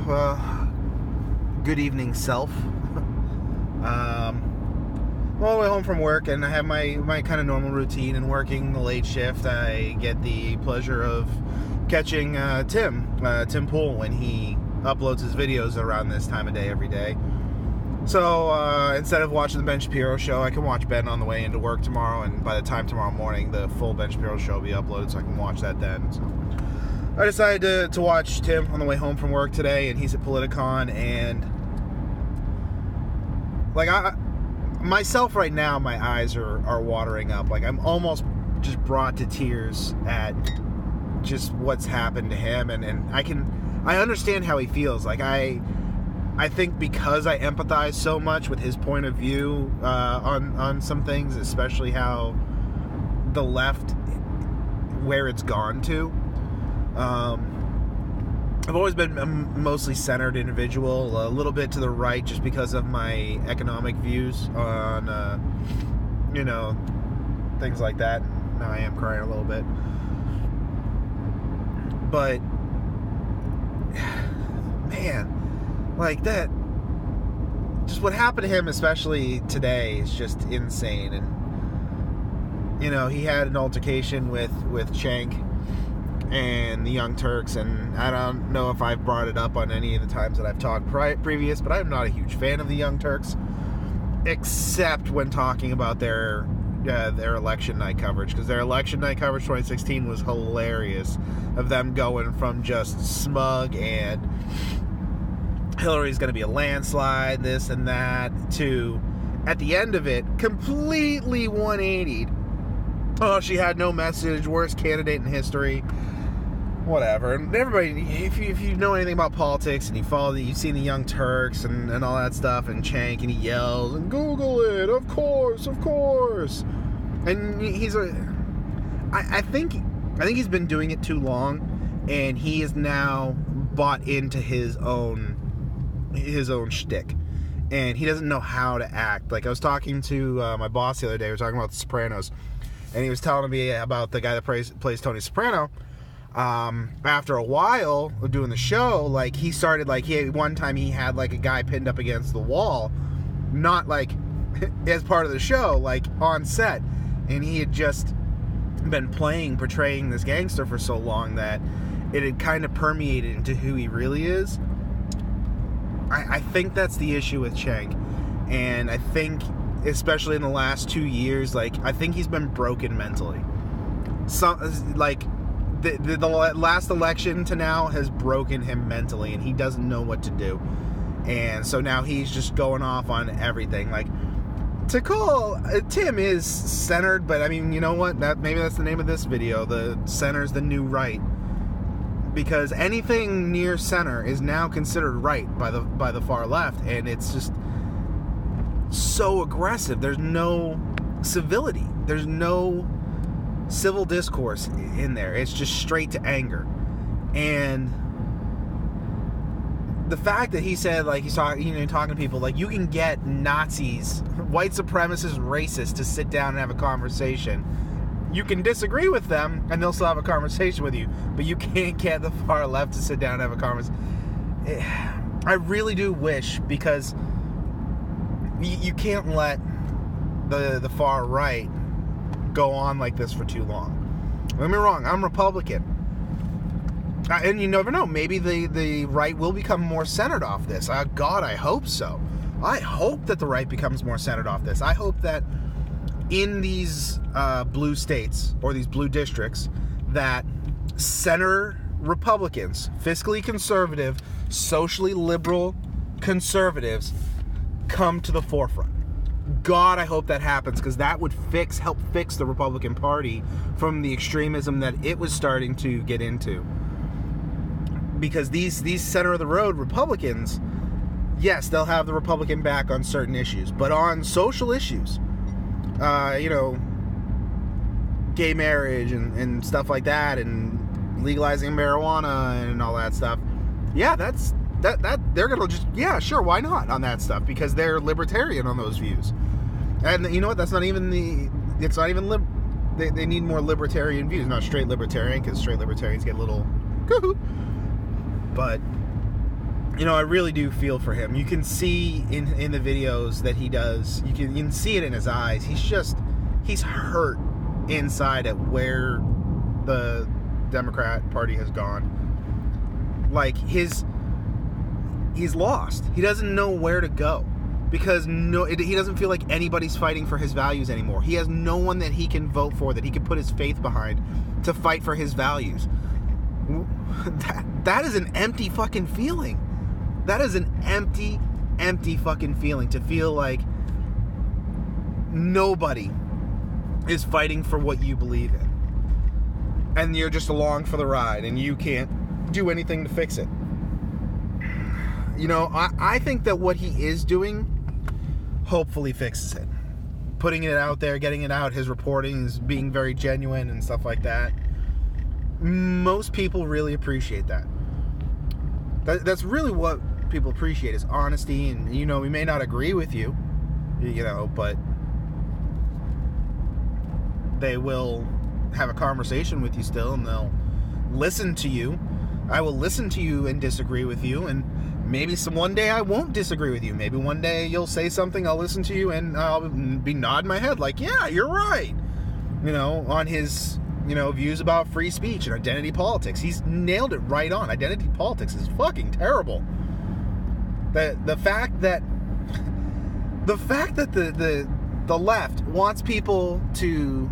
well, good evening, self. I'm on the way home from work, and I have my kind of normal routine. And working the late shift, I get the pleasure of catching Tim Pool when he uploads his videos around this time of day every day. So instead of watching the Ben Shapiro show, I can watch Ben on the way into work tomorrow, and by the time tomorrow morning, the full Ben Shapiro show will be uploaded, so I can watch that then. So I decided to watch Tim on the way home from work today, and he's at Politicon, and like myself right now, my eyes are watering up. Like, I'm almost just brought to tears at just what's happened to him, and I understand how he feels. Like, I think because I empathize so much with his point of view on some things, especially how the left, where it's gone to. I've always been a mostly centered individual, a little bit to the right just because of my economic views on, things like that. Now I am crying a little bit. But, man, like that, just what happened to him, especially today, is just insane. And, he had an altercation with Cenk and the Young Turks, and I don't know if I've brought it up on any of the times that I've talked previous, but I'm not a huge fan of the Young Turks, except when talking about their election night coverage, because their election night coverage 2016 was hilarious, of them going from just smug and Hillary's going to be a landslide, this and that, to, at the end of it, completely 180'd. Oh, she had no message, worst candidate in history, whatever. And everybody, if you know anything about politics and you've seen the Young Turks and all that stuff, and Cenk, and he yells, and Google it, of course. And I think he's been doing it too long, and he is now bought into his own shtick, and he doesn't know how to act. Like, I was talking to my boss the other day, we were talking about The Sopranos, and he was telling me about the guy that plays Tony Soprano. After a while of doing the show, like, he started, like, one time he had, like, a guy pinned up against the wall, not, like, as part of the show, like, on set, and he had just been portraying this gangster for so long that it had kind of permeated into who he really is. I think that's the issue with Cenk, and I think, especially in the last 2 years, like, I think he's been broken mentally. Like, the last election to now has broken him mentally, and he doesn't know what to do. And so now he's just going off on everything. Like, to call Tim is centered, but I mean, you know what? Maybe that's the name of this video. The center's the new right. Because anything near center is now considered right by the far left, and it's just so aggressive. There's no civility. There's no civil discourse in there. It's just straight to anger. And the fact that he said, like, he's talking to people, like, you can get Nazis, white supremacists, racists to sit down and have a conversation. You can disagree with them, and they'll still have a conversation with you, but you can't get the far left to sit down and have a conversation. I really do wish, because you can't let the far right go on like this for too long. Don't get me wrong, I'm Republican. And you never know, maybe the right will become more centered off this. God, I hope so. I hope that the right becomes more centered off this. I hope that in these blue states, or these blue districts, that center Republicans, fiscally conservative, socially liberal conservatives, come to the forefront. God, I hope that happens, because that would help fix the Republican Party from the extremism that it was starting to get into. Because these center-of-the-road Republicans, yes, they'll have the Republican back on certain issues, but on social issues, gay marriage and stuff like that, and legalizing marijuana and all that stuff, yeah, that they're gonna just, yeah, sure, why not on that stuff, because they're libertarian on those views. And you know what, they need more libertarian views, not straight libertarian, because straight libertarians get a little but I really do feel for him. You can see in the videos that he does, you can see it in his eyes. He's hurt inside at where the Democrat Party has gone. Like, he's lost. He doesn't know where to go because he doesn't feel like anybody's fighting for his values anymore. He has no one that he can vote for, that he can put his faith behind to fight for his values. That is an empty fucking feeling. That is an empty fucking feeling, to feel like nobody is fighting for what you believe in. And you're just along for the ride, and you can't do anything to fix it. I think that what he is doing hopefully fixes it. Putting it out there, getting it out, his reporting is being very genuine and stuff like that. Most people really appreciate that. That's really what people appreciate, is honesty. And, we may not agree with you, but they will have a conversation with you still, and they'll listen to you. I will listen to you and disagree with you, and maybe one day I won't disagree with you. Maybe one day you'll say something, I'll listen to you, and I'll be nodding my head like, yeah, you're right. On his, views about free speech and identity politics. He's nailed it right on. Identity politics is fucking terrible. The fact that the left wants people to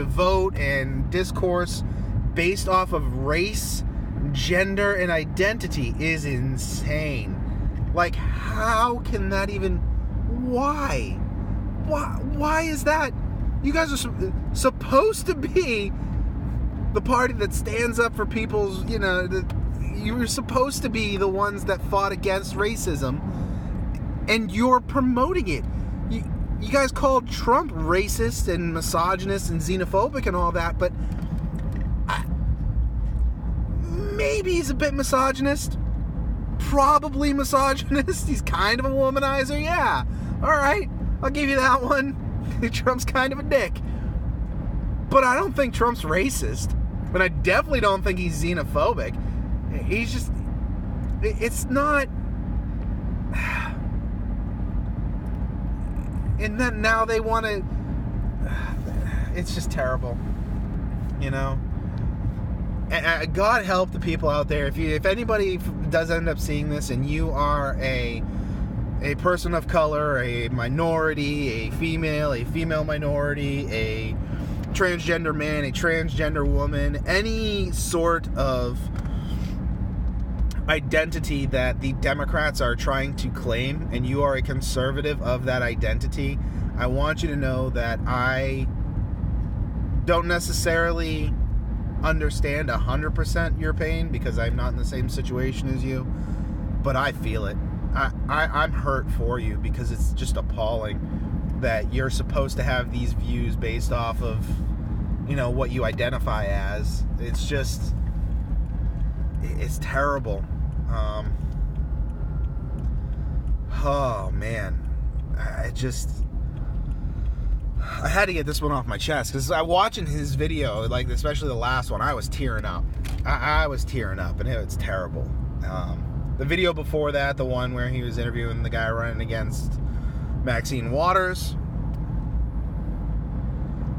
vote and discourse based off of race, gender, and identity is insane. Like, how can that even... Why is that? You guys are supposed to be the party that stands up for people's, you were supposed to be the ones that fought against racism, and you're promoting it. You guys called Trump racist and misogynist and xenophobic and all that, but maybe he's a bit misogynist. Probably misogynist. He's kind of a womanizer, yeah. Alright, I'll give you that one. Trump's kind of a dick. But I don't think Trump's racist. And I definitely don't think he's xenophobic. He's just... It's not... And then now they want to... It's just terrible. God help the people out there. If anybody does end up seeing this, and you are a person of color, a minority, a female minority, a transgender man, a transgender woman, any sort of identity that the Democrats are trying to claim, and you are a conservative of that identity, I want you to know that I don't necessarily understand 100% your pain, because I'm not in the same situation as you, but I feel it. I'm hurt for you, because it's just appalling that you're supposed to have these views based off of, what you identify as. It's just, it's terrible. Oh man, I had to get this one off my chest, because I watching his video, like especially the last one, I was tearing up. I was tearing up, and it's terrible. The video before that, the one where he was interviewing the guy running against Maxine Waters,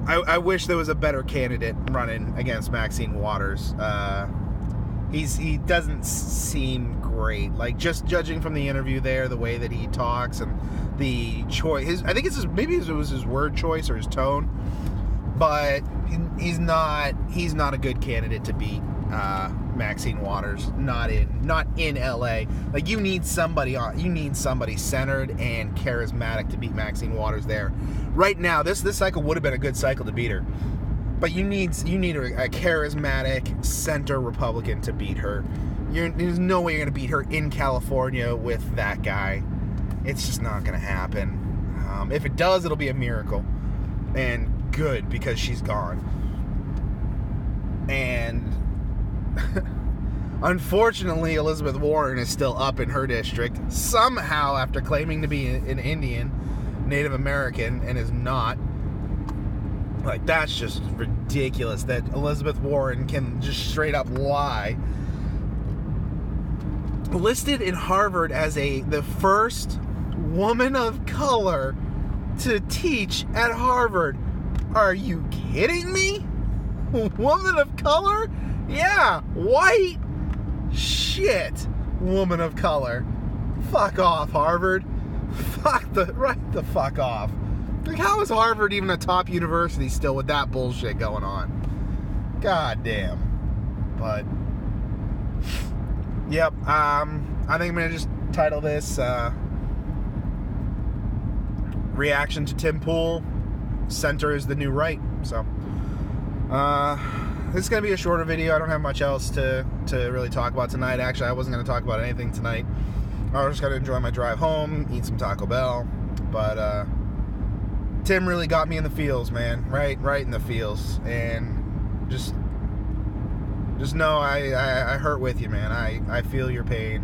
I wish there was a better candidate running against Maxine Waters. He doesn't seem great. Like, just judging from the interview there, the way that he talks and the choice, I think maybe it was his word choice or his tone, but he's not a good candidate to beat Maxine Waters. Not in LA. Like, you need somebody centered and charismatic to beat Maxine Waters there. Right now, this cycle would have been a good cycle to beat her. But you need a charismatic center Republican to beat her. There's no way you're going to beat her in California with that guy. It's just not going to happen. If it does, it'll be a miracle. And good, because she's gone. And unfortunately, Elizabeth Warren is still up in her district. Somehow, after claiming to be an Indian, Native American, and is not. Like, that's just ridiculous that Elizabeth Warren can just straight up lie listed in Harvard as the first woman of color to teach at Harvard. Are you kidding me? Woman of color? Yeah, white. Shit, woman of color. Fuck off, Harvard. Right the fuck off. Like, how is Harvard even a top university still with that bullshit going on? God damn. But, yep, I think I'm gonna just title this, Reaction to Tim Pool, Center is the New Right. So, this is going to be a shorter video. I don't have much else to really talk about tonight. Actually, I wasn't going to talk about anything tonight. I was just going to enjoy my drive home, eat some Taco Bell. But, Tim really got me in the feels, man. Right in the feels. And just know I hurt with you, man. I feel your pain.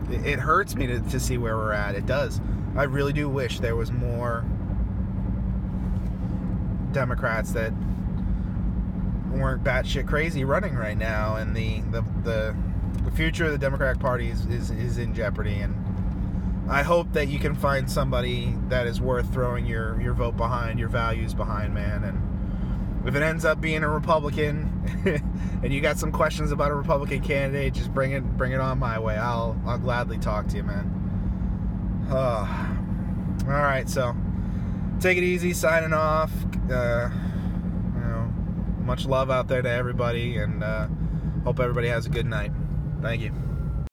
It hurts me to see where we're at. It does. I really do wish there was more Democrats that weren't batshit crazy running right now, and the future of the Democratic Party is in jeopardy. And I hope that you can find somebody that is worth throwing your vote behind, your values behind, man. And if it ends up being a Republican and you got some questions about a Republican candidate, just bring it on my way. I'll gladly talk to you, man. All right, so take it easy, signing off. Much love out there to everybody, and hope everybody has a good night. Thank you.